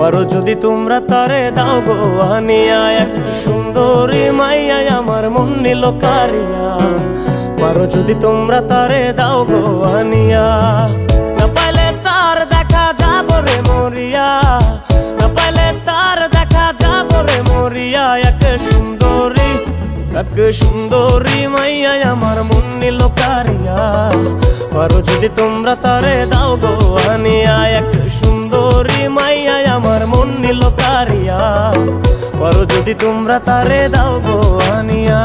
পারো যদি তোমরা তারে দাও গো আনিয়া, এক সুন্দরী মাইয়া আমার মন নিল কারিয়া। পারো যদি তোমরা তারে দাও গো আনিয়া, না পাইলে তার দেখা যাব রে মরিয়া, না পাইলে তার দেখা যাব রে মরিয়া। এক সুন্দরী মাইয়া আমার মন নিল কারিয়া। পারো যদি তোমরা তারে দাও গো আনিয়া, এক সুন্দরী মাইয়া আমার মন নিল কারিয়া। পারো যদি তোমরা তারে দাও গো আনিয়া।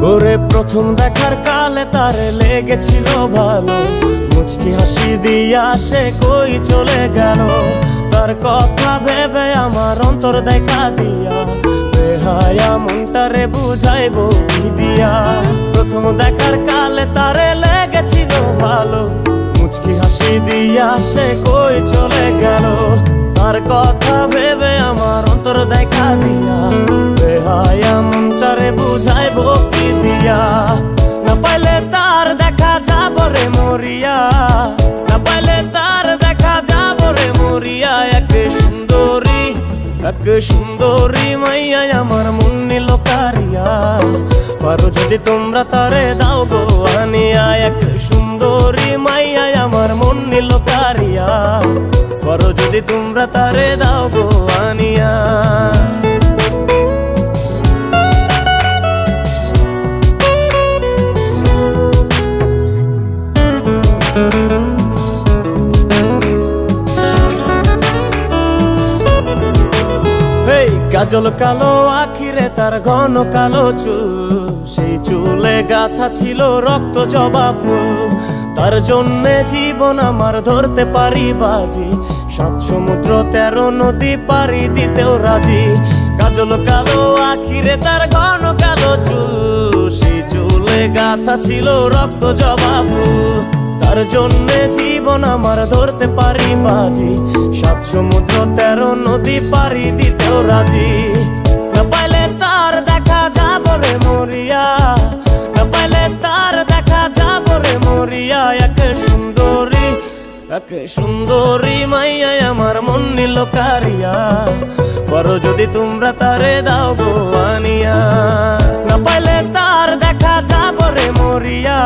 ওরে প্রথম দেখার কালে তারে লেগেছিল ভালো, মুচকি হাসি দিয়া সে কই চলে গেল। তার কথা ভেবে আমার অন্তর দেখা দিয়া, বেহায়া মনটারে বুঝাইবো কি দিয়া। প্রথম দেখার কালে তারে লেগেছিল ভালো, মুচকি হাসি দিয়া সে কই চলে গেল। তার কথা ভেবে আমার অন্তর দেখা দিয়া, বেহায়া মনটারে বুঝাইবো কি দিয়া। না পাইলে তার দেখা যাব রে মরিয়া, না পাইলে তার দেখা যাব রে মরিয়া। এক সুন্দরী মাইয়া আমার মন নিল কারিয়া। পারো যদি তোমরা তারে দাও গো আনিয়া, এক সুন্দরী মাইয়া আমার মন নিল কারিয়া। পারো যদি তোমরা তারে দাও গো আনিয়া। কাজল কালো আখিরে তার ঘন কালো চুল, সেই চুলে গাথা ছিল রক্ত জবা ফুল। তার জন্যে জীবন আমার ধরতে পারি বাজি, ৭ সমুদ্র 13 নদী পারি দিতেও রাজি। কাজল কালো আখিরে তার ঘন কালো চুল, সেই চুলে গাথা ছিল রক্ত জবা ফুল। তার জন্যে জীবন আমার ধরতে পারি বাজি, ৭ সমুদ্র 13 নদী পারি দিতেও রাজি। না পাইলে তার দেখা যাব রে মরিয়া, না পাইলে তার দেখা যাব রে মরিয়া। এক সুন্দরী মাইয়া আমার মন নিল কারিয়া। পারো যদি তোমরা তারে দাও গো আনিয়া, না পাইলে তার দেখা যাব রে মরিয়া,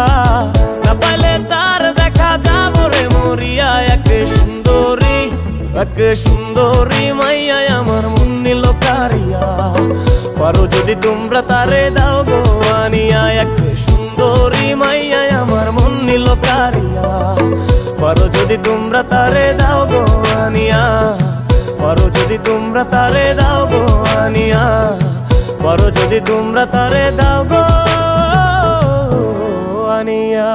না পাইলে তার দেখা যাব রে মরিয়া। এক সুন্দরী মাইয়া আমার মন নিল কারিয়া। পারো যদি তোমরা তারে দাও গো আনিয়া, এক সুন্দরী মাইয়া আমার মন নিল কারিয়া। পারো যদি তোমরা তারে দাও গো আনিয়া, পারো যদি তোমরা তারে দাও গো আনিয়া। পারো যদি তোমরা তারে দাও গো আনিয়া।